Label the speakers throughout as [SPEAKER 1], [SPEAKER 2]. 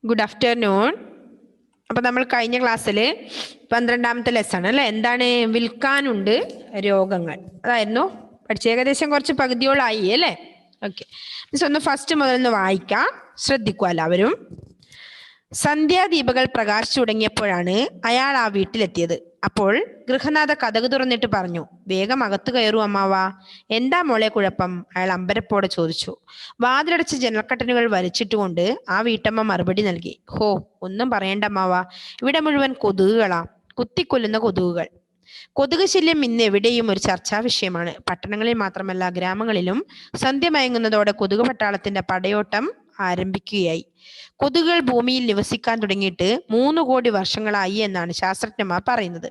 [SPEAKER 1] Good afternoon. അപ്പൊ നമ്മൾ കഴിഞ്ഞ ക്ലാസ്സിൽ 12ാമത്തെ ലെസൺ അല്ലെ, എന്താണ് വിൽക്കാനുണ്ട് രോഗങ്ങൾ, അതായിരുന്നു പഠിച്ച. ഏകദേശം കുറച്ച് പകുതിയോളായി അല്ലേ? ഓക്കെ, മിസ് ഒന്ന് ഫസ്റ്റ് മുതൽ ഒന്ന് വായിക്കാം, ശ്രദ്ധിക്കുക എല്ലാവരും. സന്ധ്യാദീപകൾ പ്രകാശിച്ചു തുടങ്ങിയപ്പോഴാണ് അയാൾ ആ വീട്ടിലെത്തിയത്. അപ്പോൾ ഗൃഹനാഥ കതക് തുറന്നിട്ട് പറഞ്ഞു, വേഗം അകത്ത് കയറൂ അമ്മാവാ. എന്താ മോളെ കുഴപ്പം? അയാൾ അമ്പരപ്പോടെ ചോദിച്ചു. വാതിലടച്ച് ജനൽക്കട്ടനുകൾ വലിച്ചിട്ടുകൊണ്ട് ആ വീട്ടമ്മ മറുപടി നൽകി. ഹോ, ഒന്നും പറയണ്ട അമ്മാവാ, ഇവിടെ മുഴുവൻ കൊതുകുകളാ, കുത്തിക്കൊല്ലുന്ന കൊതുകുകൾ. കൊതുക് ശല്യം ഇന്ന് എവിടെയും ഒരു ചർച്ചാ വിഷയമാണ്. പട്ടണങ്ങളിൽ മാത്രമല്ല, ഗ്രാമങ്ങളിലും സന്ധ്യ മയങ്ങുന്നതോടെ കൊതുക് പട്ടാളത്തിന്റെ പടയോട്ടം ആരംഭിക്കുകയായി. കൊതുകുകൾ ഭൂമിയിൽ നിവസിക്കാൻ തുടങ്ങിയിട്ട് 3 കോടി വർഷങ്ങളായി എന്നാണ് ശാസ്ത്രജ്ഞന്മാർ പറയുന്നത്.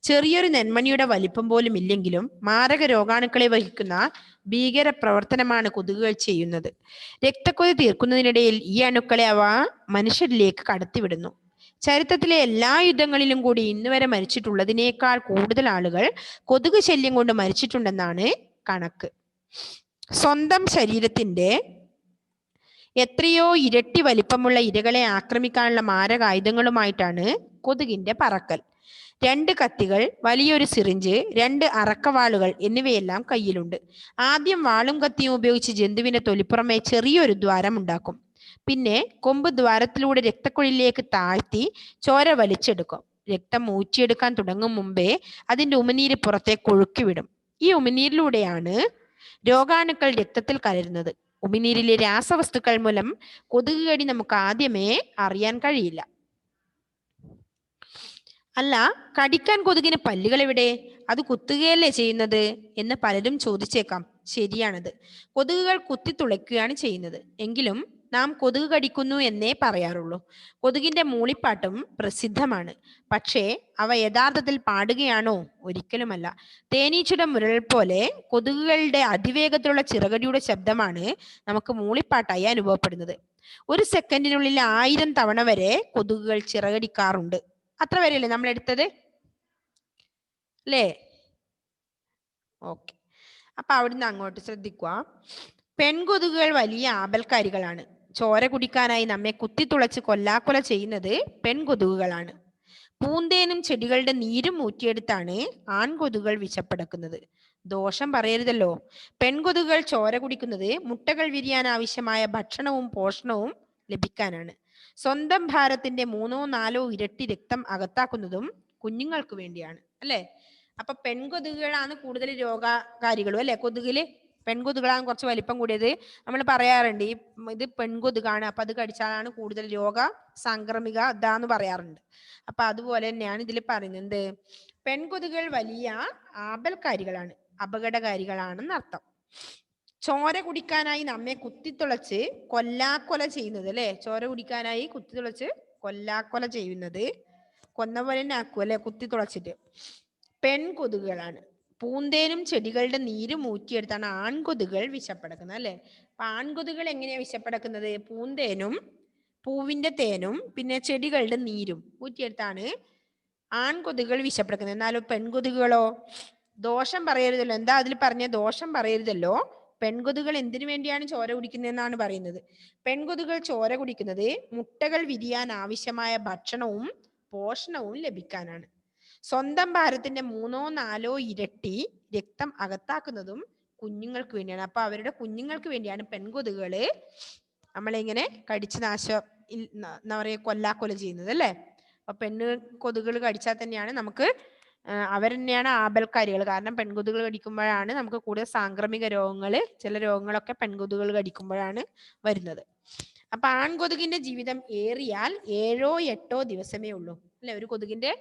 [SPEAKER 1] ചെറിയൊരു നെന്മണിയുടെ വലിപ്പം പോലും ഇല്ലെങ്കിലും മാരക രോഗാണുക്കളെ വഹിക്കുന്ന ഭീകര പ്രവർത്തനമാണ് കൊതുകുകൾ ചെയ്യുന്നത്. രക്തക്കൊതി തീർക്കുന്നതിനിടയിൽ ഈ അണുക്കളെ അവ മനുഷ്യരിലേക്ക് കടത്തിവിടുന്നു. ചരിത്രത്തിലെ എല്ലാ യുദ്ധങ്ങളിലും കൂടി ഇന്നുവരെ മരിച്ചിട്ടുള്ളതിനേക്കാൾ കൂടുതൽ ആളുകൾ കൊതുക് ശല്യം കൊണ്ട് മരിച്ചിട്ടുണ്ടെന്നാണ് കണക്ക്. സ്വന്തം ശരീരത്തിന്റെ എത്രയോ ഇരട്ടി വലിപ്പമുള്ള ഇരകളെ ആക്രമിക്കാനുള്ള മാരകായുധങ്ങളുമായിട്ടാണ് കൊതുകിന്റെ പറക്കൽ. 2 കത്തികൾ, വലിയൊരു സിറിഞ്ച്, 2 അറക്കവാളുകൾ എന്നിവയെല്ലാം കയ്യിലുണ്ട്. ആദ്യം വാളും കത്തിയും ഉപയോഗിച്ച് ജന്തുവിന്റെ തൊലിപ്പുറമെ ചെറിയൊരു ദ്വാരം ഉണ്ടാക്കും. പിന്നെ കൊമ്പ് ദ്വാരത്തിലൂടെ രക്തക്കുഴലിലേക്ക് താഴ്ത്തി ചോര വലിച്ചെടുക്കും. രക്തം ഊറ്റിയെടുക്കാൻ തുടങ്ങും മുമ്പേ അതിന്റെ ഉമിനീര് പുറത്തേക്ക് ഒഴുക്കിവിടും. ഈ ഉമിനീരിലൂടെയാണ് രോഗാണുക്കൾ രക്തത്തിൽ കലരുന്നത്. ഉമിനീരിലെ രാസവസ്തുക്കൾ മൂലം കൊതുക് കടി നമുക്ക് ആദ്യമേ അറിയാൻ കഴിയില്ല. അല്ല, കടിക്കാൻ കൊതുകിന് പല്ലുകൾ എവിടെ? അത് കുത്തുകയല്ലേ ചെയ്യുന്നത് എന്ന് പലരും ചോദിച്ചേക്കാം. ശരിയാണത്, കൊതുകുകൾ കുത്തിത്തുളയ്ക്കുകയാണ് ചെയ്യുന്നത്. എങ്കിലും നാം കൊതുക് കടിക്കുന്നു എന്നേ പറയാറുള്ളൂ. കൊതുകിന്റെ മൂളിപ്പാട്ടും പ്രസിദ്ധമാണ്. പക്ഷേ അവ യഥാർത്ഥത്തിൽ പാടുകയാണോ? ഒരിക്കലുമല്ല. തേനീച്ചയുടെ മുരൾ പോലെ കൊതുകുകളുടെ അതിവേഗത്തിലുള്ള ചിറകടിയുടെ ശബ്ദമാണ് നമുക്ക് മൂളിപ്പാട്ടായി അനുഭവപ്പെടുന്നത്. ഒരു സെക്കൻഡിനുള്ളിൽ 1000 തവണ വരെ കൊതുകുകൾ ചിറകടിക്കാറുണ്ട്. അത്ര വരെയല്ലേ നമ്മൾ എടുത്തത് അല്ലേ? ഓക്കെ, അപ്പൊ അവിടുന്ന് അങ്ങോട്ട് ശ്രദ്ധിക്കുക. പെൺകൊതുകുകൾ വലിയ ആപൽക്കാരികളാണ്. ചോര കുടിക്കാനായി നമ്മെ കുത്തിത്തുളച്ച് കൊല്ലാക്കൊല ചെയ്യുന്നത് പെൺകൊതുകുകളാണ്. പൂന്തേനും ചെടികളുടെ നീരും ഊറ്റിയെടുത്താണ് ആൺകൊതുകുകൾ വിശപ്പടക്കുന്നത്. ദോഷം പറയരുതല്ലോ. പെൺകൊതുകുകൾ ചോര കുടിക്കുന്നത് മുട്ടകൾ വിരിയാൻ ആവശ്യമായ ഭക്ഷണവും പോഷണവും ലഭിക്കാനാണ്. സ്വന്തം ഭാരത്തിന്റെ 3-4 ഇരട്ടി രക്തം അകത്താക്കുന്നതും കുഞ്ഞുങ്ങൾക്ക് വേണ്ടിയാണ് അല്ലെ? അപ്പൊ പെൺകൊതുകുകളാണ് കൂടുതൽ രോഗകാരികളും അല്ലെ? കൊതുകില് പെൺകൊതുകുകളാണ് കുറച്ച് വലിപ്പം കൂടിയത്. നമ്മൾ പറയാറുണ്ട് ഇത് പെൺകൊതുകാണ്, അപ്പൊ അത് കടിച്ചാലാണ് കൂടുതൽ രോഗ സാംക്രമിക ഇതാന്ന് പറയാറുണ്ട്. അപ്പൊ അതുപോലെ തന്നെയാണ് ഇതിൽ പറയുന്നത്, പെൺകൊതുകുകൾ വലിയ ആപൽക്കാരികളാണ്, അപകടകാരികളാണെന്ന് അർത്ഥം. ചോര കുടിക്കാനായി നമ്മെ കുത്തിത്തുളച്ച് കൊല്ലാക്കൊല ചെയ്യുന്നത് അല്ലെ? ചോര കുടിക്കാനായി കുത്തിത്തുളച്ച് കൊല്ലാക്കൊല ചെയ്യുന്നത്, കൊന്ന പോലെ തന്നെ ആക്കും അല്ലെ കുത്തിത്തുളച്ചിട്ട്, പെൺകൊതുകുകളാണ്. പൂന്തേനും ചെടികളുടെ നീരും ഊറ്റിയെടുത്താണ് ആൺകൊതുകുകൾ വിശപ്പടക്കുന്നത് അല്ലെ? അപ്പൊ ആൺകൊതുകുകൾ എങ്ങനെയാ വിശപ്പടക്കുന്നത്? പൂന്തേനും പൂവിന്റെ തേനും പിന്നെ ചെടികളുടെ നീരും ഊറ്റിയെടുത്താണ് ആൺകൊതുകുകൾ വിശപ്പടക്കുന്നത്. എന്നാലും പെൺകൊതുകുകളോ? ദോഷം പറയരുതല്ലോ. എന്താ അതിൽ പറഞ്ഞ? ദോഷം പറയരുതല്ലോ. പെൺകൊതുകുകൾ എന്തിനു വേണ്ടിയാണ് ചോര കുടിക്കുന്നതെന്നാണ് പറയുന്നത്. പെൺകൊതുകുകൾ ചോര കുടിക്കുന്നത് മുട്ടകൾ വിരിയാൻ ആവശ്യമായ ഭക്ഷണവും പോഷണവും ലഭിക്കാനാണ്. സ്വന്തം ഭാരത്തിന്റെ 3-4 ഇരട്ടി രക്തം അകത്താക്കുന്നതും കുഞ്ഞുങ്ങൾക്ക് വേണ്ടിയാണ്. അപ്പൊ അവരുടെ കുഞ്ഞുങ്ങൾക്ക് വേണ്ടിയാണ് പെൺകൊതുകുകള് നമ്മളിങ്ങനെ കടിച്ച് എന്താ പറയുക, കൊല്ലാക്കൊല ചെയ്യുന്നത് അല്ലെ? അപ്പൊ കൊതുകുകൾ കടിച്ചാൽ തന്നെയാണ് നമുക്ക് അവർ തന്നെയാണ് ആപൽക്കാരികൾ. കാരണം പെൺകൊതുകുകൾ കടിക്കുമ്പോഴാണ് നമുക്ക് കൂടുതൽ സാംക്രമിക രോഗങ്ങൾ, ചില രോഗങ്ങളൊക്കെ പെൺകൊതുകുകൾ കടിക്കുമ്പോഴാണ് വരുന്നത്. അപ്പൊ ആൺകൊതുകിന്റെ ജീവിതം ഏറിയാൽ 7-8 ദിവസമേ ഉള്ളൂ അല്ലെ? ഒരു കൊതുകിന്റെ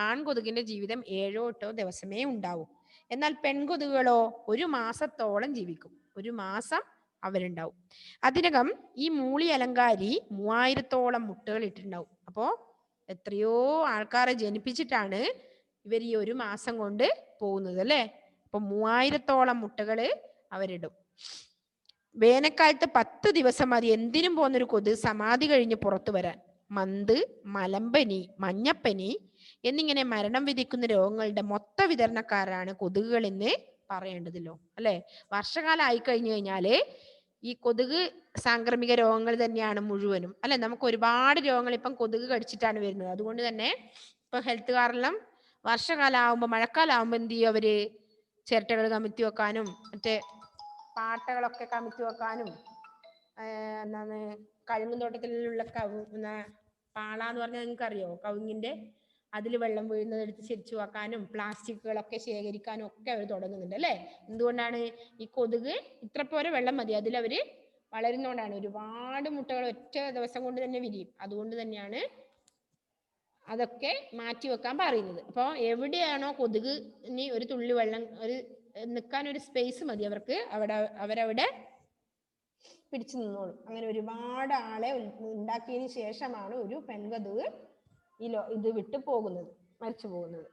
[SPEAKER 1] ആൺകൊതുകിന്റെ ജീവിതം 7-8 ദിവസമേ ഉണ്ടാവൂ. എന്നാൽ പെൺകൊതുകുകളോ 1 മാസത്തോളം ജീവിക്കും. 1 മാസം അവരുണ്ടാവും. അതിനകം ഈ മൂളി അലങ്കാരി 3000-ഓളം മുട്ടകൾ ഇട്ടിട്ടുണ്ടാവും. അപ്പോ എത്രയോ ആൾക്കാരെ ജനിപ്പിച്ചിട്ടാണ് ഇവർ ഈ 1 മാസം കൊണ്ട് പോകുന്നത് അല്ലെ? അപ്പൊ 3000-ഓളം മുട്ടകള് അവരിടും. വേനൽക്കാലത്ത് 10 ദിവസം മതി എന്തിനും പോകുന്നൊരു കൊതുക് സമാധി കഴിഞ്ഞ് പുറത്തു വരാൻ. മന്ത്, മലമ്പനി, മഞ്ഞപ്പനി എന്നിങ്ങനെ മരണം വിധിക്കുന്ന രോഗങ്ങളുടെ മൊത്ത വിതരണക്കാരാണ് കൊതുകുകൾ എന്ന് പറയേണ്ടതല്ലോ അല്ലെ? വർഷകാലം ആയി കഴിഞ്ഞു കഴിഞ്ഞാല് ഈ കൊതുക് സാംക്രമിക രോഗങ്ങൾ തന്നെയാണ് മുഴുവനും, അല്ലെ? നമുക്ക് ഒരുപാട് രോഗങ്ങൾ ഇപ്പം കൊതുക് കടിച്ചിട്ടാണ് വരുന്നത്. അതുകൊണ്ട് തന്നെ ഇപ്പൊ ഹെൽത്തുകാരെല്ലാം വർഷകാലം ആവുമ്പോൾ, മഴക്കാലം ആവുമ്പോൾ എന്ത് ചെയ്യും അവര്? ചിരട്ടകൾ കമിഴ്ത്തി വെക്കാനും മറ്റേ പാട്ടകളൊക്കെ കമിഴ്ത്തി വെക്കാനും എന്താണ് കഴുങ്ങും തോട്ടത്തിലുള്ള പാള എന്ന് പറഞ്ഞാൽ നിങ്ങൾക്ക് അറിയോ? കവുങ്ങിന്റെ അതിൽ വെള്ളം വീഴുന്നത് എടുത്ത് ശരിച്ചു വെക്കാനും പ്ലാസ്റ്റിക്കുകളൊക്കെ ശേഖരിക്കാനും ഒക്കെ അവർ തുടങ്ങുന്നുണ്ട്, അല്ലേ? എന്തുകൊണ്ടാണ്? ഈ കൊതുക് ഇത്ര പോരെ വെള്ളം മതി, അതിലവര് വളരുന്നോണ്ടാണ്. ഒരുപാട് മുട്ടകൾ ഒറ്റ ദിവസം കൊണ്ട് തന്നെ വിരിയും. അതുകൊണ്ട് തന്നെയാണ് അതൊക്കെ മാറ്റി വെക്കാൻ പറയുന്നത്. അപ്പോൾ എവിടെയാണോ കൊതുക് ഇനി ഒരു തുള്ളി വെള്ളം നിൽക്കാൻ ഒരു സ്പേസ് മതി അവർക്ക്, അവരവിടെ പിടിച്ചു നിന്നോളും. അങ്ങനെ ഒരുപാട് ആളെ ഉണ്ടാക്കിയതിന് ശേഷമാണ് ഒരു പെൺകൊതുക് ഇത് വിട്ടു പോകുന്നത്, മരിച്ചു പോകുന്നത്.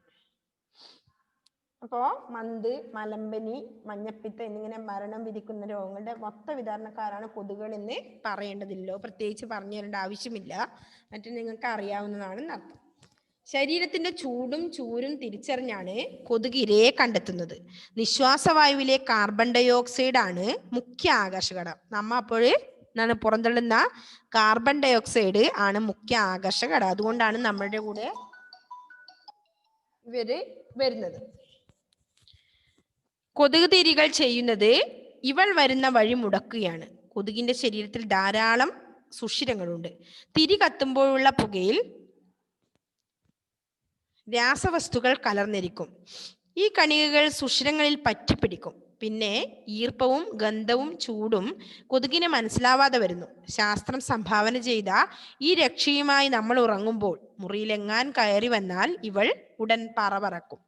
[SPEAKER 1] അപ്പോ മന്ത്, മലമ്പനി, മഞ്ഞപ്പിത്തം എന്നിങ്ങനെ മരണം വിധിക്കുന്ന രോഗങ്ങളുടെ മൊത്ത വിതരണക്കാരാണ് കൊതുകുകൾ എന്ന് പറയേണ്ടതില്ലോ, പ്രത്യേകിച്ച് പറഞ്ഞു തരേണ്ട ആവശ്യമില്ല. മറ്റു നിങ്ങൾക്ക് അറിയാവുന്നതാണ് അർത്ഥം. ശരീരത്തിന്റെ ചൂടും ചൂരും തിരിച്ചറിഞ്ഞാണ് കൊതുക് ഇരയെ കണ്ടെത്തുന്നത്. നിശ്വാസവായുവിലെ കാർബൺ ഡൈ ഓക്സൈഡ് ആണ് മുഖ്യ ആകർഷകഘടകം. നമ്മ അപ്പോൾ പുറന്തള്ളുന്ന കാർബൺ ഡൈ ഓക്സൈഡ് ആണ് മുഖ്യ ആകർഷകഘടകം. അതുകൊണ്ടാണ് നമ്മുടെ കൂടെ ഇവര് വരുന്നത്. കൊതുക് തിരികൾ ചെയ്യുന്നത് ഇവൾ വരുന്ന വഴി മുടക്കുകയാണ്. കൊതുകിന്റെ ശരീരത്തിൽ ധാരാളം സുഷിരങ്ങളുണ്ട്. തിരി കത്തുമ്പോഴുള്ള പുകയിൽ രാസവസ്തുക്കൾ കലർന്നിരിക്കും. ഈ കണികകൾ സുഷിരങ്ങളിൽ പറ്റിപ്പിടിക്കും. പിന്നെ ഈർപ്പവും ഗന്ധവും ചൂടും കൊതുകിനെ മനസ്സിലാവാതെ വരുന്നു. ശാസ്ത്രം സംഭാവന ചെയ്ത ഈ രക്ഷയുമായി നമ്മൾ ഉറങ്ങുമ്പോൾ മുറിയിലെങ്ങാൻ കയറി വന്നാൽ ഇവൾ ഉടൻ പറക്കും.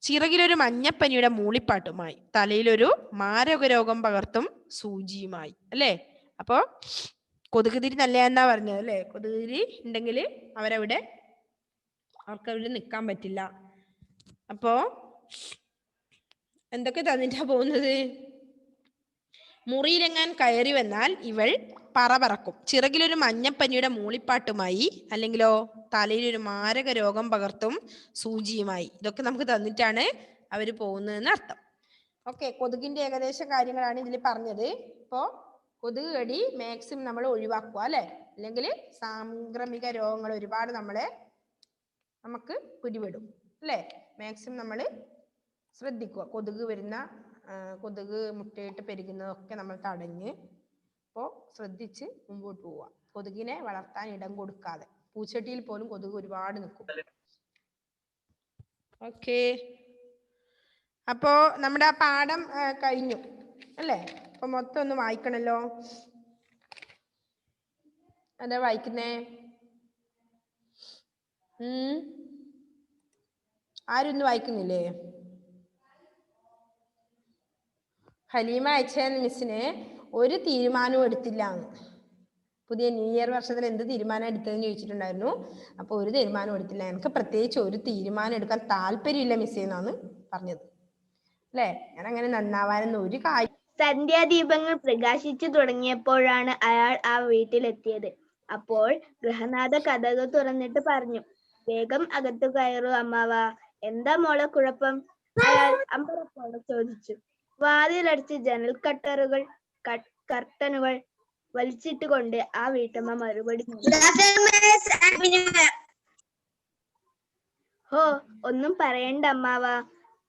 [SPEAKER 1] ചിറകിലൊരു മഞ്ഞപ്പനിയുടെ മൂളിപ്പാട്ടുമായി, തലയിലൊരു മാരകരോഗം പകർത്തും സൂചിയുമായി, അല്ലേ? അപ്പോ കൊതുകുതിരി നല്ല എന്നാ പറഞ്ഞത്, അല്ലേ? കൊതുകുതിരി ഉണ്ടെങ്കിൽ അവരവിടെ നിൽക്കാൻ പറ്റില്ല. അപ്പോ എന്തൊക്കെ തന്നിട്ടാ പോകുന്നത്? മുറിയിലെങ്ങാൻ കയറി വന്നാൽ ഇവൾ പറക്കും. ചിറകിലൊരു മഞ്ഞപ്പനിയുടെ മൂളിപ്പാട്ടുമായി, അല്ലെങ്കിലോ തലയിലൊരു മാരക രോഗം പകർത്തും സൂചിയുമായി. ഇതൊക്കെ നമുക്ക് തന്നിട്ടാണ് അവര് പോകുന്നതെന്ന് അർത്ഥം. ഓക്കെ, കൊതുകിന്റെ ഏകദേശ കാര്യങ്ങളാണ് ഇതിൽ പറഞ്ഞത്. ഇപ്പോ കൊതുക് കടി മാക്സിമം നമ്മൾ ഒഴിവാക്കുക, അല്ലെ? അല്ലെങ്കിൽ സാംക്രമിക രോഗങ്ങൾ ഒരുപാട് നമുക്ക് പിടിപെടും, അല്ലേ? മാക്സിമം നമ്മൾ ശ്രദ്ധിക്കുക. കൊതുക് മുട്ടയിട്ട് പെരുകുന്നതൊക്കെ നമ്മൾ തടഞ്ഞ് ശ്രദ്ധിച്ച് മുമ്പോട്ട് പോവുക. കൊതുകിനെ വളർത്താൻ ഇടം കൊടുക്കാതെ. പൂച്ചട്ടിയിൽ പോലും കൊതുക് ഒരുപാട് നിൽക്കും. ഓക്കെ, അപ്പോ നമ്മുടെ ആ പാഠം കഴിഞ്ഞു, അല്ലേ? അപ്പൊ മൊത്തം ഒന്ന് വായിക്കണല്ലോ. എന്താ വായിക്കുന്നേ? ആരൊന്നും വായിക്കുന്നില്ലേ? ഹലീമ അയച്ച മിസ്സിന് ഒരു തീരുമാനവും എടുത്തില്ല. പുതിയ ന്യൂ ഇയർ വർഷത്തിൽ എന്ത് തീരുമാനം എടുത്തതെന്ന് ചോദിച്ചിട്ടുണ്ടായിരുന്നു. അപ്പൊ ഒരു തീരുമാനം എടുത്തില്ല. എനിക്ക് പ്രത്യേകിച്ച് ഒരു തീരുമാനം എടുക്കാൻ താല്പര്യമില്ല മിസ്സേ എന്നാണ് പറഞ്ഞത്, അല്ലേ? ഞാൻ അങ്ങനെ നന്നാവാനൊന്നും ഒരു കാര്യം.
[SPEAKER 2] സന്ധ്യാദീപങ്ങൾ പ്രകാശിച്ചു തുടങ്ങിയപ്പോഴാണ് അയാൾ ആ വീട്ടിലെത്തിയത്. അപ്പോൾ ഗൃഹനാഥ കതക് തുറന്നിട്ട് പറഞ്ഞു, വേഗം അകത്തു കയറൂ അമ്മാവ. എന്താ മോളെ കുഴപ്പം? അയാൾ അമ്പരപ്പോടെ ചോദിച്ചു. വാതിലടച്ച് ജനൽ കർട്ടനുകൾ വലിച്ചിട്ടുകൊണ്ട് ആ വീട്ടമ്മ മറുപടി ഹോ, ഒന്നും പറയണ്ട അമ്മാവ,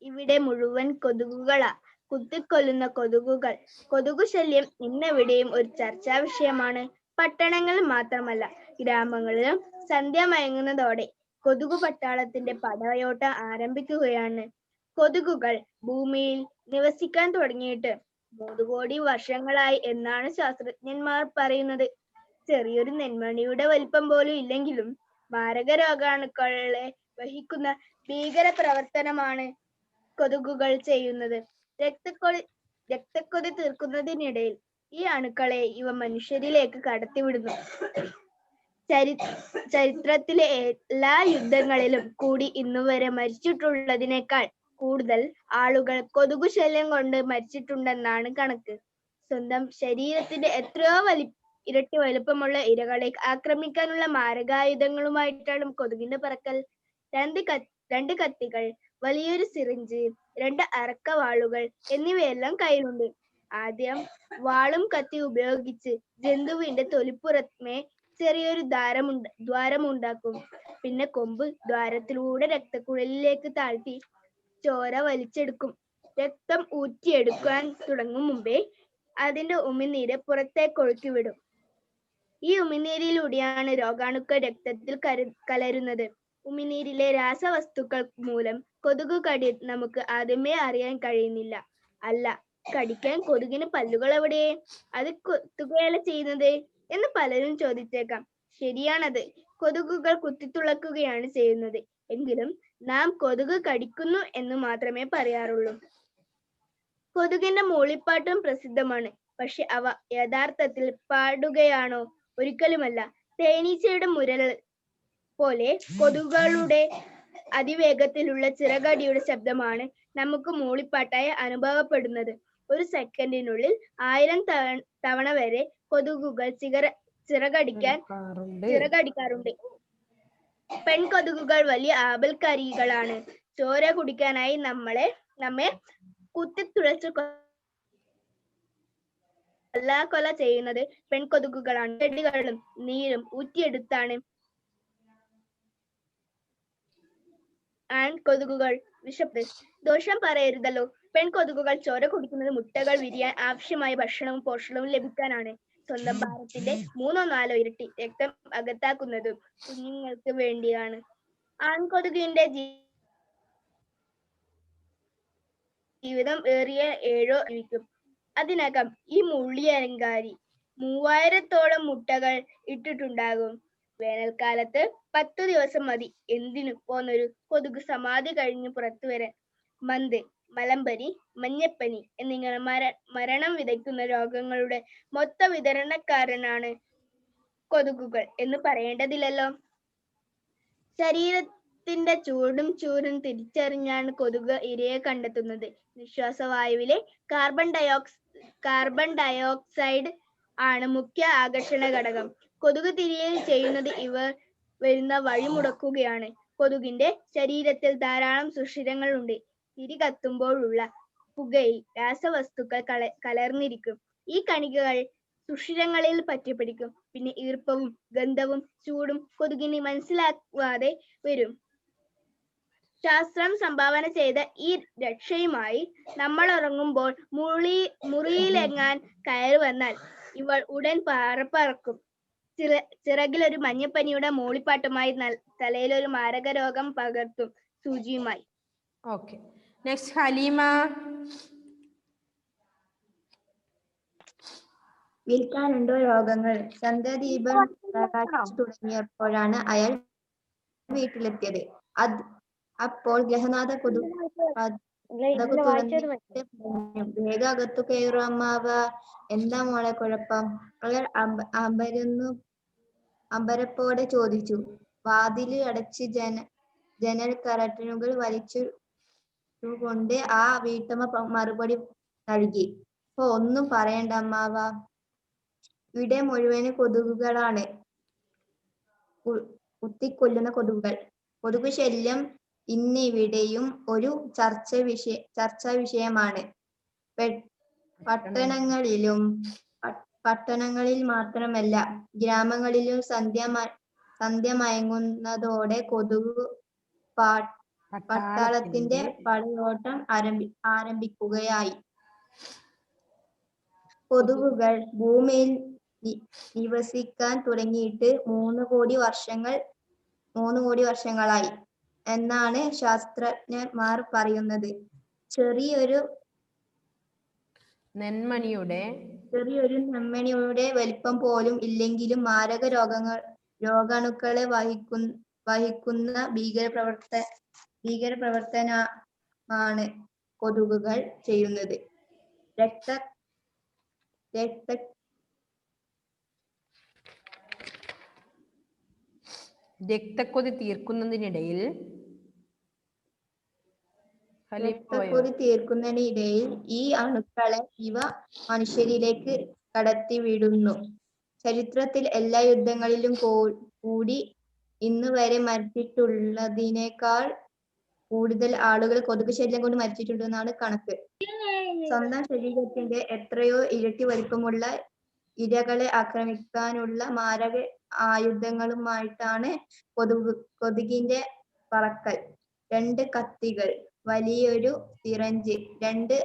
[SPEAKER 2] ഇവിടെ മുഴുവൻ കൊതുകുകളാ, കുത്തിക്കൊല്ലുന്ന കൊതുകുകൾ. കൊതുകു ശല്യം ഇന്നെവിടെയും ഒരു ചർച്ചാ വിഷയമാണ്. പട്ടണങ്ങളിൽ മാത്രമല്ല, ഗ്രാമങ്ങളിലും സന്ധ്യ മയങ്ങുന്നതോടെ കൊതുകു പട്ടാളത്തിന്റെ പടയോട്ടം ആരംഭിക്കുകയാണ്. കൊതുകുകൾ ഭൂമിയിൽ നിവസിക്കാൻ തുടങ്ങിയിട്ട് 3 കോടി വർഷങ്ങളായി എന്നാണ് ശാസ്ത്രജ്ഞന്മാർ പറയുന്നത്. ചെറിയൊരു നെന്മണിയുടെ വലിപ്പം പോലും ഇല്ലെങ്കിലും മാരക രോഗാണുക്കളെ വഹിക്കുന്ന ഭീകര പ്രവർത്തനമാണ് കൊതുകുകൾ ചെയ്യുന്നത്. രക്തക്കൊതി തീർക്കുന്നതിനിടയിൽ ഈ അണുക്കളെ ഇവ മനുഷ്യരിലേക്ക് കടത്തിവിടുന്നു. ചരിത്രത്തിലെ എല്ലാ യുദ്ധങ്ങളിലും കൂടി ഇന്നുവരെ മരിച്ചിട്ടുള്ളതിനേക്കാൾ കൂടുതൽ ആളുകൾ കൊതുകു ശല്യം കൊണ്ട് മരിച്ചിട്ടുണ്ടെന്നാണ് കണക്ക്. സ്വന്തം ശരീരത്തിന്റെ എത്രയോ ഇരട്ടി വലുപ്പമുള്ള ഇരകളെ ആക്രമിക്കാനുള്ള മാരകായുധങ്ങളുമായിട്ടാണ് കൊതുകിന്റെ പറക്കൽ. 2 കത്തികൾ, വലിയൊരു സിറിഞ്ച്, 2 അറക്കവാളുകൾ എന്നിവയെല്ലാം കയ്യിലുണ്ട്. ആദ്യം വാളും കത്തി ഉപയോഗിച്ച് ജന്തുവിന്റെ തൊലിപ്പുറമേ ചെറിയൊരു ദ്വാരമുണ്ടാക്കും. പിന്നെ കൊമ്പ് ദ്വാരത്തിലൂടെ രക്തക്കുഴലിലേക്ക് താഴ്ത്തി ചോര വലിച്ചെടുക്കും. രക്തം ഊറ്റിയെടുക്കാൻ തുടങ്ങും മുമ്പേ അതിന്റെ ഉമിനീര് പുറത്തേക്ക് ഒഴുക്കിവിടും. ഈ ഉമിനീരിലൂടെയാണ് രോഗാണുക്കൾ രക്തത്തിൽ കലരുന്നത്. ഉമിനീരിലെ രാസവസ്തുക്കൾ മൂലം കൊതുക് കടി നമുക്ക് ആദ്യമേ അറിയാൻ കഴിയുന്നില്ല. അല്ല, കടിക്കാൻ കൊതുകിന് പല്ലുകൾ എവിടെ? അത് കുത്തുകയല്ല ചെയ്യുന്നത് എന്ന് പലരും ചോദിച്ചേക്കാം. ശരിയാണത്. കൊതുകുകൾ കുത്തിത്തുളക്കുകയാണ് ചെയ്യുന്നത്. എങ്കിലും നാം കൊതുക് കടിക്കുന്നു എന്ന് മാത്രമേ പറയാറുള്ളൂ. കൊതുകിന്റെ മൂളിപ്പാട്ടും പ്രസിദ്ധമാണ്. പക്ഷെ അവ യഥാർത്ഥത്തിൽ പാടുകയാണോ? ഒരിക്കലുമല്ല. തേനീച്ചയുടെ മുരൽ പോലെ കൊതുകുകളുടെ അതിവേഗത്തിലുള്ള ചിറകടിയുടെ ശബ്ദമാണ് നമുക്ക് മൂളിപ്പാട്ടായി അനുഭവപ്പെടുന്നത്. ഒരു സെക്കൻഡിനുള്ളിൽ 1000 തവണ വരെ കൊതുകുകൾ ചിറകടിക്കാറുണ്ട്. പെൺകൊതുകുകൾ വലിയ ആപൽക്കാരികളാണ്. ചോര കുടിക്കാനായി നമ്മെ കുത്തിത്തുളച്ച് കൊല്ലാക്കൊല ചെയ്യുന്നത് പെൺകൊതുകുകളാണ്. ചെടികളും നീരും ഊറ്റിയെടുത്താണ് ആൺകൊതുകുകൾ ദോഷം പറയരുതല്ലോ. പെൺകൊതുകുകൾ ചോര കുടിക്കുന്നത് മുട്ടകൾ വിരിയാൻ ആവശ്യമായ ഭക്ഷണവും പോഷണവും ലഭിക്കാനാണ്. സ്വന്തം ഭാരത്തിന്റെ 3 or 4 ഇരട്ടി രക്തം അകത്താക്കുന്നതും കുഞ്ഞുങ്ങൾക്ക് വേണ്ടിയാണ്. ആൺകൊതുകിന്റെ ജീവിതം ഏറിയ 7 ജീവിക്കും. അതിനകം ഈ മുള്ളിയലങ്കാരി 3000-ഓളം മുട്ടകൾ ഇട്ടിട്ടുണ്ടാകും. വേനൽക്കാലത്ത് 10 ദിവസം മതി എന്തിനു പോന്നൊരു കൊതുക് സമാധി കഴിഞ്ഞു പുറത്തു വരാൻ. മന്ത്, മലമ്പനി, മഞ്ഞപ്പനി എന്നിങ്ങനെ മരണം വിതയ്ക്കുന്ന രോഗങ്ങളുടെ മൊത്ത വിതരണക്കാരനാണ് കൊതുകുകൾ എന്ന് പറയേണ്ടതില്ലല്ലോ. ശരീരത്തിന്റെ ചൂടും തിരിച്ചറിഞ്ഞാണ് കൊതുക് ഇരയെ കണ്ടെത്തുന്നത്. നിശ്വാസവായുവിലെ കാർബൺ ഡയോക്സൈഡ് ആണ് മുഖ്യ ആകർഷണ ഘടകം. കൊതുക് തിരികെ ചെയ്യുന്നത് ഇവർ വരുന്ന വഴി മുടക്കുകയാണ്. കൊതുകിന്റെ ശരീരത്തിൽ ധാരാളം സുഷിരങ്ങൾ ഉണ്ട്. തിരി കത്തുമ്പോഴുള്ള പുകയിൽ രാസവസ്തുക്കൾ കലർന്നിരിക്കും. ഈ കണികകൾ സുഷിരങ്ങളിൽ പറ്റിപ്പിടിക്കും. പിന്നെ ഈർപ്പവും ഗന്ധവും ചൂടും കൊതുകിന് മനസ്സിലാവാതെ വരും. ശാസ്ത്രം സംഭാവന ചെയ്ത ഈ രക്ഷയുമായി നമ്മൾ ഉറങ്ങുമ്പോൾ മുറിയിലെങ്ങാൻ കയറി വന്നാൽ ഇവൾ ഉടൻ പറക്കും. ചിറകിലൊരു മഞ്ഞപ്പനിയുടെ മൂളിപ്പാട്ടുമായി തലയിലൊരു മാരക രോഗം പകർത്തും സൂചിയുമായി.
[SPEAKER 1] Okay, next Haleema.
[SPEAKER 3] വിൽക്കാനുണ്ടോ രോഗങ്ങൾ? ചന്ദ്രദീപം പ്രകാശിച്ചു തുടങ്ങിയപ്പോഴാണ് അയാൾ വീട്ടിലെത്തിയത്. അപ്പോൾ ഗ്രഹനാഥ കൊതുക് തുറന്നിട്ട് വേഗം അകത്തു കയറൂ അമ്മാവ, എന്താ മോളെ കുഴപ്പം? അയാൾ അമ്പരപ്പോടെ ചോദിച്ചു. വാതില് അടച്ച് ജനൽ കർട്ടനുകൾ വലിച്ചുകൊണ്ട് ആ വീട്ടമ്മ മറുപടി നൽകി. ഒന്നും പറയണ്ട അമ്മാവ, ഇവിടെ മുഴുവന് കൊതുകുകളാണ്, കുത്തിക്കൊല്ലുന്ന കൊതുകുകൾ. കൊതുകു ശല്യം ഇന്നിവിടെയും ഒരു ചർച്ചാ വിഷയമാണ്. പട്ടണങ്ങളിൽ മാത്രമല്ല, ഗ്രാമങ്ങളിലും സന്ധ്യ മയങ്ങുന്നതോടെ കൊതുകു പട്ടാളത്തിന്റെ പടയോട്ടം ആരംഭിക്കുകയായി. കൊതുകുകൾ ഭൂമിയിൽ നിവസിക്കാൻ തുടങ്ങിയിട്ട് 3 കോടി വർഷങ്ങളായി എന്നാണ് ശാസ്ത്രജ്ഞന്മാർ പറയുന്നത്. ചെറിയൊരു നെന്മണിയുടെ വലിപ്പം പോലും ഇല്ലെങ്കിലും മാരക രോഗാണുക്കളെ വഹിക്കുന്ന ഭീകരപ്രവർത്തനമാണ് കൊതുകുകൾ ചെയ്യുന്നത്.
[SPEAKER 1] രക്തക്കൊതി തീർക്കുന്നതിനിടയിൽ
[SPEAKER 3] ഈ അണുക്കളെ ഇവ മനുഷ്യരിലേക്ക് കടത്തിവിടുന്നു. ചരിത്രത്തിൽ എല്ലാ യുദ്ധങ്ങളിലും കൂടി ഇന്ന് വരെ മരിച്ചിട്ടുള്ളതിനേക്കാൾ കൂടുതൽ ആളുകൾ കൊതുക് ശല്യം കൊണ്ട് മരിച്ചിട്ടുണ്ടെന്നാണ് കണക്ക്. സ്വന്തം ശരീരത്തിന്റെ എത്രയോ ഇരട്ടി വലിപ്പമുള്ള ഇരകളെ ആക്രമിക്കാനുള്ള മാരക ആയുധങ്ങളുമായിട്ടാണ് കൊതുകിന്റെ പറക്കൽ. 2 കത്തികൾ, വലിയൊരു സിറഞ്ച്, 2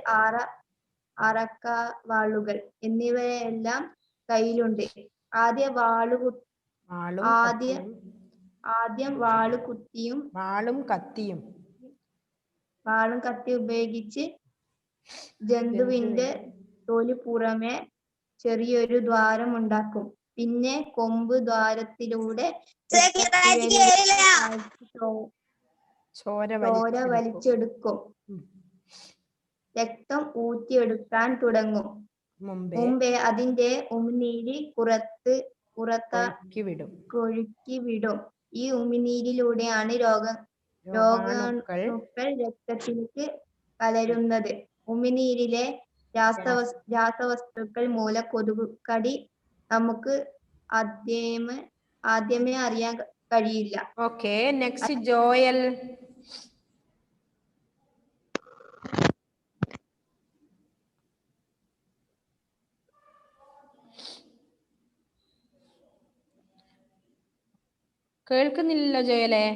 [SPEAKER 3] അറക്കാവാളുകൾ എന്നിവയെല്ലാം കയ്യിലുണ്ട്. ആദ്യം വാളും കത്തിയും ഉപയോഗിച്ച് ജന്തുവിന്റെ തൊലി പുറമെ ചെറിയൊരു ദ്വാരം ഉണ്ടാക്കും. പിന്നെ കൊമ്പ് ദ്വാരത്തിലൂടെ ചോര വലിച്ചെടുക്കും. രക്തം ഊറ്റിയെടുക്കാൻ തുടങ്ങും മുമ്പേ അതിന്റെ ഉമിനീര് പുറത്തൊഴുക്കി വിടും. ഈ ഉമിനീരിലൂടെയാണ് രോഗാണുക്കൾ രക്തത്തിലേക്ക് കലരുന്നത്. ഉമിനീരിലെ രാസവസ്തുക്കൾ മൂലം കൊതുകുകടി നമുക്ക് ആദ്യമേ അറിയാൻ കഴിയില്ല.
[SPEAKER 1] Okay, next Joel. കേൾക്കുന്നില്ലല്ലോ ജോയലെ.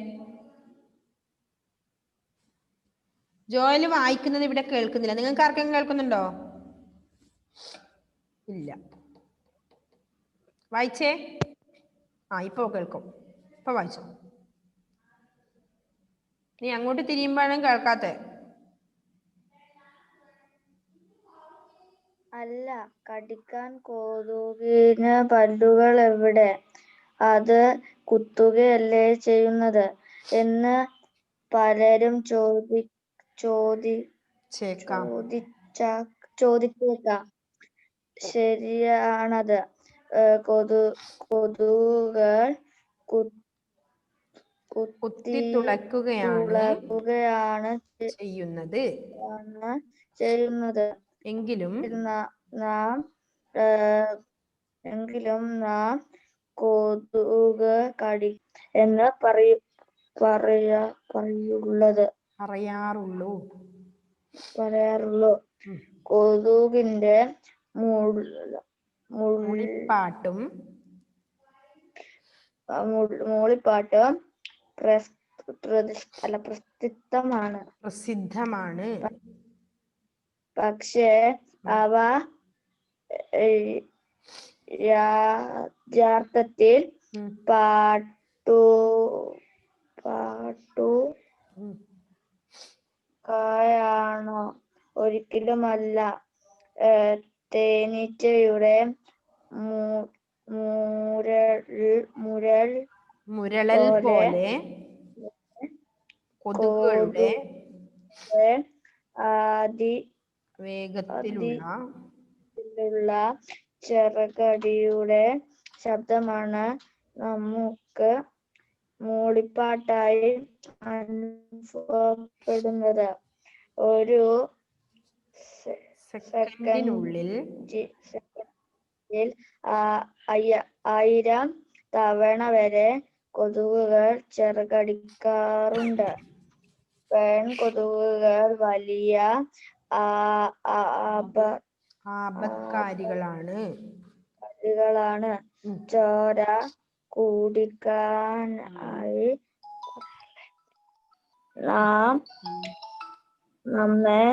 [SPEAKER 1] ജോയല് വായിക്കുന്നത് ഇവിടെ കേൾക്കുന്നില്ല. നിങ്ങൾക്ക് ആർക്കെങ്കിലും കേൾക്കുന്നുണ്ടോ? ഇല്ല. വായിച്ചേ. ഇപ്പൊ കേൾക്കും. ഇപ്പൊ വായിച്ചോ. നീ അങ്ങോട്ട് തിരിയുമ്പോഴാണ് കേൾക്കാത്ത.
[SPEAKER 4] അല്ല, കടിക്കാൻ കൊതുകിന് പല്ലുകൾ എവിടെ? അത് കുത്തുകയല്ലേ ചെയ്യുന്നത് എന്ന് പലരും ചോദിച്ചേക്കാം. ശരിയാണത്. കൊതുകുകൾ കുത്തിത്തുളയ്ക്കുകയാണ് ചെയ്യുന്നത്. എങ്കിലും നാം കൊതുക് കടി എന്ന് പറയാറുള്ളൂ. കൊതുകിന്റെ മൂളിപ്പാട്ടും പ്രസിദ്ധമാണ്. പക്ഷേ അവ യഥാർത്ഥത്തിൽ പാട്ടുകായാണോ? ഒരിക്കലുമല്ല. തേനീച്ചയുടെ മുരളൽ പോലെ കൊതുകുകളുടെ വേഗത്തിലുള്ള ചെറുകടിയുടെ ശബ്ദമാണ് നമുക്ക് മൂളിപ്പാട്ടായി അനുഭവപ്പെടുന്നത്. ഒരു സെക്കൻഡിനുള്ളിൽ 1000 തവണ വരെ കൊതുകുകൾ ചെറുകടിക്കാറുണ്ട്. പെൺകൊതുകുകൾ വലിയ ആപത്കാരികളാണ്. ചോര കുടിക്കാനായി നമ്മെ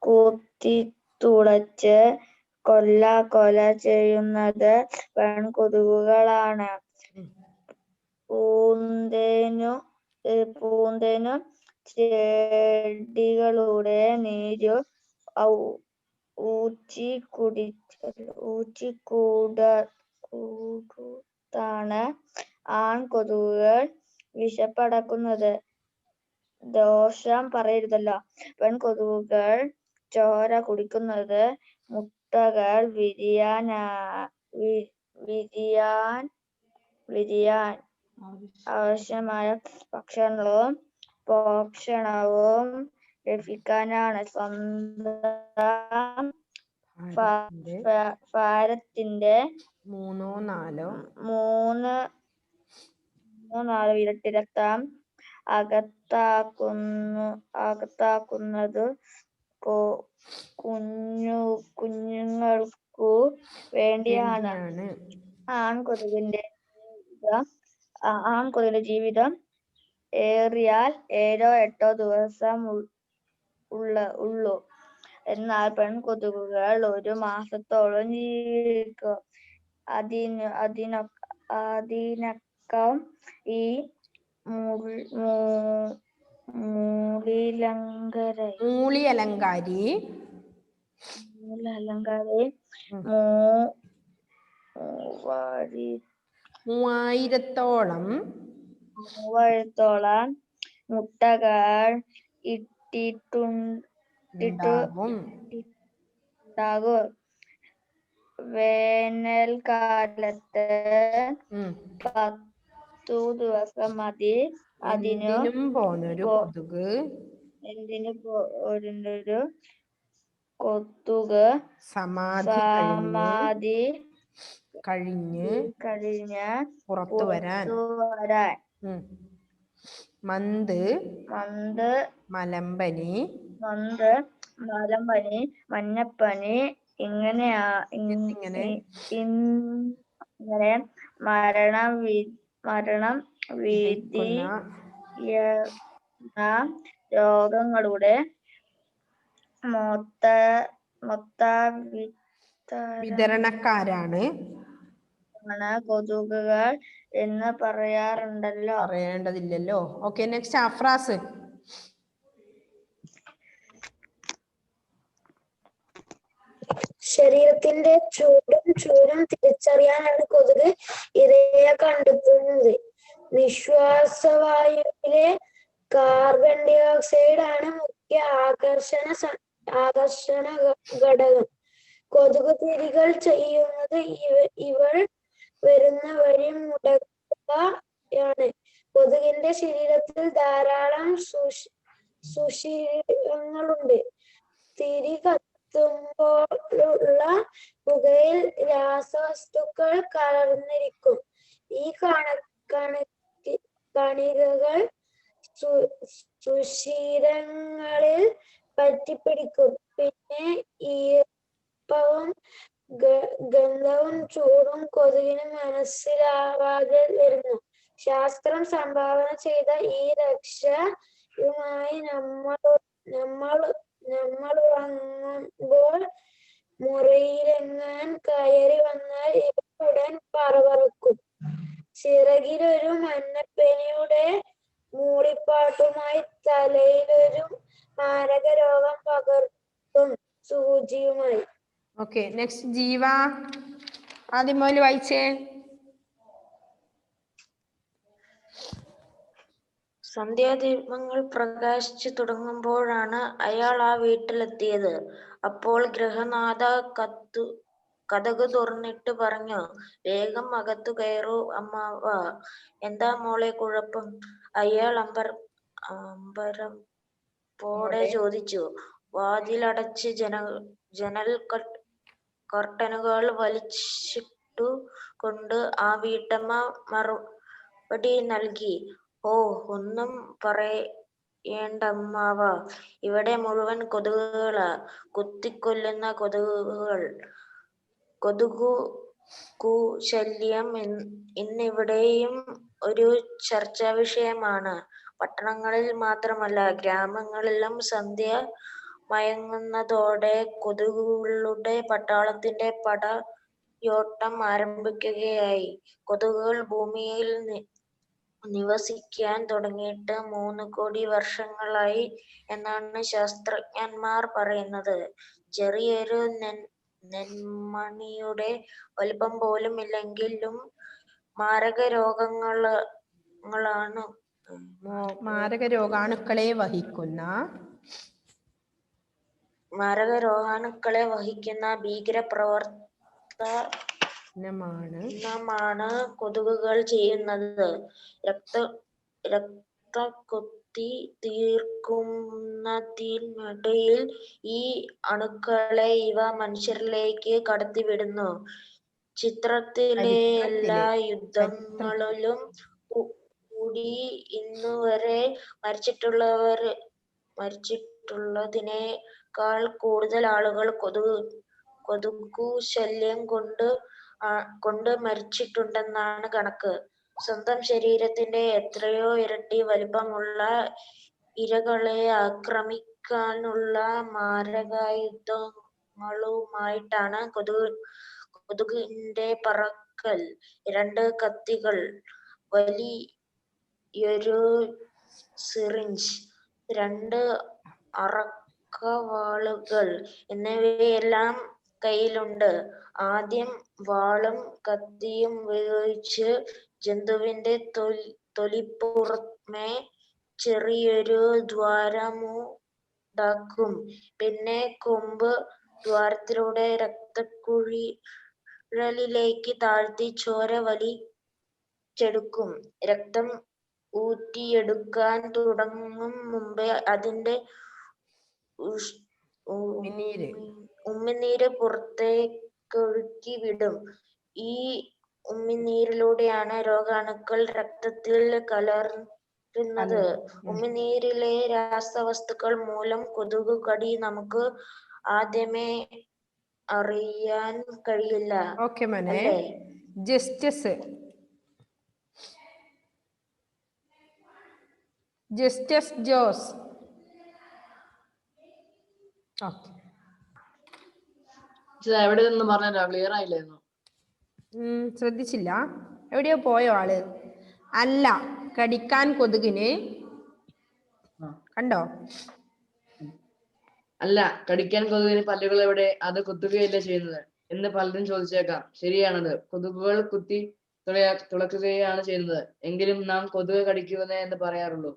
[SPEAKER 4] കുത്തിത്തുളച്ച് കൊല ചെയ്യുന്നത് പെൺകൊതുകുകളാണ്. പൂന്തേനും ചെടികളുടെ നീരും ഊറ്റിക്കൂടാണ് ആൺകൊതുകുകൾ വിശപ്പടക്കുന്നത്. ദോഷം പറയരുതല്ലോ. പെൺകൊതുകുകൾ ചോര കുടിക്കുന്നത് മുട്ടകൾ വിരിയാൻ ആവശ്യമായ പോഷണവും ലഭിക്കാനാണ്. സ്വന്തം ഭാരത്തിന്റെ 3-4 ഇരട്ടി രക്തം അകത്താക്കുന്നത് കുഞ്ഞുങ്ങൾക്കു വേണ്ടിയാണ്. ആൺകൊതുകിന്റെ ജീവിതം ഏറിയാൽ 7-8 ദിവസം ഉള്ളൂ. എന്നാൽ പെൺകൊതുകുകൾ 1 മാസത്തോളം ജീവിക്കും. അതിനൊക്കെ ഈ
[SPEAKER 1] മൂളിയലങ്കാരി 3000-ഓളം
[SPEAKER 4] മുട്ടകൾ ഇട്ടിട്ടുണ്ടാകും. വേനൽക്കാലത്ത് 10 ദിവസം മതി
[SPEAKER 1] എന്തിനും പോന്നൊരു
[SPEAKER 4] കൊതുക്
[SPEAKER 1] സമാധി കഴിഞ്ഞ് പുറത്തു വരാൻ. മന്ത് മലമ്പനി
[SPEAKER 4] മഞ്ഞപ്പനി ഇങ്ങനെ മരണം രോഗങ്ങളുടെ
[SPEAKER 1] വിതരണക്കാരാണ്
[SPEAKER 4] കൊതുകുകൾ എന്ന് പറയാറുണ്ടല്ലോ.
[SPEAKER 1] പറയേണ്ടതില്ലല്ലോ. Okay, next Afras.
[SPEAKER 5] ശരീരത്തിന്റെ ചൂരും തിരിച്ചറിയാനാണ് കൊതുക് ഇരയെ കണ്ടെത്തുന്നത്. നിശ്വാസവായുവിലെ കാർബൺ ഡൈ ഓക്സൈഡ് ആണ് മുഖ്യ ആകർഷണ ഘടകം. കൊതുക് തിരികൾ ചെയ്യുന്നത് ഇവൾ വരുന്ന വഴി മുടക്കുകയാണ്. കൊതുകിന്റെ ശരീരത്തിൽ ധാരാളം സുഷിരങ്ങളുണ്ട്. തിരി കത്തുമ്പോഴുള്ള പുകയിൽ രാസവസ്തുക്കൾ കലർന്നിരിക്കും. ഈ കണികകൾ സുഷിരങ്ങളിൽ പറ്റിപ്പിടിക്കും. പിന്നെ ഈർപ്പവും ഗന്ധവും ചൂടും കൊതുകിന് മനസ്സിലാവാതെ വരുന്നു. ശാസ്ത്രം സംഭാവന ചെയ്ത ഈ രക്ഷയുമായി നമ്മൾ ഉറങ്ങുമ്പോൾ മുറിയിലെങ്ങാൻ കയറി വന്നാൽ ഇവ ഉടൻ പറക്കും. ചിറകിലൊരു മഞ്ഞപ്പനിയുടെ മൂളിപ്പാട്ടുമായി തലയിലൊരു മാരക രോഗം പകർത്തും സൂചിയുമായി.
[SPEAKER 1] ഓക്കെ, നെക്സ്റ്റ് ജീവ. ആദ്യം മുതൽ വായിച്ചേ.
[SPEAKER 6] സന്ധ്യാദീപങ്ങൾ പ്രകാശിച്ചു തുടങ്ങുമ്പോഴാണ് അയാൾ ആ വീട്ടിലെത്തിയത്. അപ്പോൾ ഗൃഹനാഥ കതക് തുറന്നിട്ട് പറഞ്ഞു, വേഗം അകത്തു കയറൂ അമ്മാവാ. എന്താ മോളെ കുഴപ്പം? അയാൾ അമ്പരപ്പോടെ ചോദിച്ചു. വാതിലടച്ച് ജനൽ കർട്ടനുകൾ വലിച്ചിട്ടു കൊണ്ട് ആ വീട്ടമ്മ മറുപടി നൽകി. ഓ, ഒന്നും പറയേണ്ടമ്മാവാ, ഇവിടെ മുഴുവൻ കൊതുകുകളാ, കുത്തിക്കൊല്ലുന്ന കൊതുകുകൾ. കൊതുകുശല്യം ഇന്നിവിടെയും ഒരു ചർച്ചാ വിഷയമാണ്. പട്ടണങ്ങളിൽ മാത്രമല്ല, ഗ്രാമങ്ങളിലും സന്ധ്യ മയങ്ങുന്നതോടെ കൊതുകുകളുടെ പട്ടാളത്തിന്റെ പടയോട്ടം ആരംഭിക്കുകയായി. കൊതുകുകൾ ഭൂമിയിൽ നിവസിക്കാൻ തുടങ്ങിയിട്ട് 3 കോടി വർഷങ്ങളായി എന്നാണ് ശാസ്ത്രജ്ഞന്മാർ പറയുന്നത്. ചെറിയൊരു നെന്മണിയുടെ വലിപ്പം പോലും ഇല്ലെങ്കിലും മാരക
[SPEAKER 1] രോഗാണുക്കളെ
[SPEAKER 6] വഹിക്കുന്ന ഭീകര പ്രവർത്തനമാണ് കൊതുകുകൾ ചെയ്യുന്നത്. രക്തക്കൊത്തി തീർക്കുന്നതിനിടയിൽ ഈ അണുക്കളെ ഇവ മനുഷ്യരിലേക്ക് കടത്തിവിടുന്നു. ചിത്രത്തിലെ എല്ലാ യുദ്ധങ്ങളിലും കൂടി ഇന്നുവരെ മരിച്ചിട്ടുള്ളതിനേക്കാൾ കൂടുതൽ ആളുകൾ കൊതുകു ശല്യം കൊണ്ട് മരിച്ചിട്ടുണ്ടെന്നാണ് കണക്ക്. സ്വന്തം ശരീരത്തിന്റെ എത്രയോ ഇരട്ടി വലിപ്പമുള്ള ഇരകളെ ആക്രമിക്കാനുള്ള മാരകായുധങ്ങളുമായിട്ടാണ് കൊതുകിന്റെ പറക്കൽ. 2 കത്തികൾ, വലിയൊരു സിറിഞ്ച്, 2 അറക്കവാളുകൾ എന്നിവയെല്ലാം കയ്യിലുണ്ട്. ആദ്യം വാളും കത്തിയും ഉപയോഗിച്ച് ജന്തുവിന്റെ തൊലിപ്പുറമേ ചെറിയൊരു ദ്വാരമുണ്ടാക്കും. പിന്നെ കൊമ്പ് ദ്വാരത്തിലൂടെ രക്തക്കുഴലിലേക്ക് താഴ്ത്തി ചോര വലിച്ചെടുക്കും. രക്തം ഊറ്റിയെടുക്കാൻ തുടങ്ങും മുമ്പേ അതിന്റെ ഉമിനീര് പുറത്തേക്കൊഴുക്കി വിടും. ഈ ഉമിനീരിലൂടെയാണ് രോഗാണുക്കൾ രക്തത്തിൽ കലരുന്നത്. ഉമിനീരിലെ രാസവസ്തുക്കൾ മൂലം കൊതുക് കടി നമുക്ക് ആദ്യമേ അറിയാൻ കഴിയില്ല.
[SPEAKER 1] ഓക്കെ മോനെ.
[SPEAKER 6] അല്ലേ?
[SPEAKER 1] ജസ്റ്റസ് ജോസ്. ഓക്കെ.
[SPEAKER 7] എവിടെ നിന്ന് പറഞ്ഞല്ലോ, ക്ലിയർ ആയില്ലായിരുന്നു.
[SPEAKER 1] ശ്രദ്ധിച്ചില്ല, എവിടെയോ പോയോ ആള്? അല്ല, കടിക്കാൻ കൊതുകിന് കണ്ടോ?
[SPEAKER 7] അല്ല, കടിക്കാൻ കൊതുകിന് പല്ലുകൾ എവിടെ? അത് കുത്തുകയല്ലേ ചെയ്യുന്നത് എന്ന് പലരും ചോദിച്ചേക്കാം. ശരിയാണത്. കൊതുകുകൾ കുത്തി തുളക്കുകയാണ് ചെയ്യുന്നത്. എങ്കിലും നാം കൊതുക് കടിക്കുന്നത് എന്ന് പറയാറുള്ളൂ.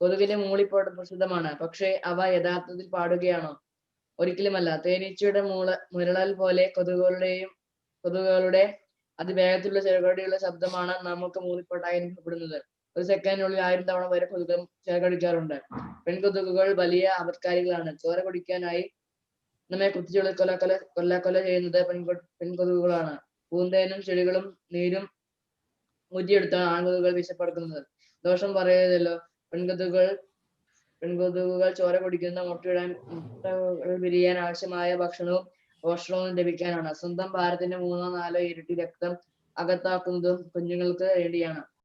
[SPEAKER 7] കൊതുകിന്റെ മൂളിപ്പാട്ട് പ്രസിദ്ധമാണ്. പക്ഷേ അവ യഥാർത്ഥത്തിൽ പാടുകയാണോ? ഒരിക്കലുമല്ല. തേനീച്ചയുടെ മുരളൽ പോലെ കൊതുകുകളുടെ അതിവേഗത്തിലുള്ള ചിറകടിയുള്ള ശബ്ദമാണ് നമുക്ക് മൂളിപ്പാട്ടായി അനുഭവപ്പെടുന്നത്. ഒരു സെക്കൻഡിനുള്ളിൽ 1000 തവണ വരെ കൊതുക് ചിറകടിക്കാറുണ്ട്. പെൺകൊതുകുകൾ വലിയ അപസ്കാരികളാണ്. ചോര കുടിക്കാനായി നമ്മെ കുത്തിച്ചുള്ള കൊല്ല ചെയ്യുന്നത് പെൺകൊതുകുകളാണ്. പൂന്തേനും ചെടികളും നീരും ഊറ്റിയെടുത്താണ് ആൺകൊതുകുകൾ വിശപ്പെടുക്കുന്നത്. ദോഷം പറയരുതല്ലോ. പെൺകൊതുകുകൾ ചോര കുടിക്കുന്ന മുട്ടകൾ വിരിയാൻ ആവശ്യമായ ഭക്ഷണവും പോഷണവും ലഭിക്കാനാണ്. സ്വന്തം ഭാരത്തിന്റെ 3-4 ഇരട്ടി രക്തം അകത്താക്കുന്നതും കുഞ്ഞുങ്ങൾക്ക് വേണ്ടിയാണ്.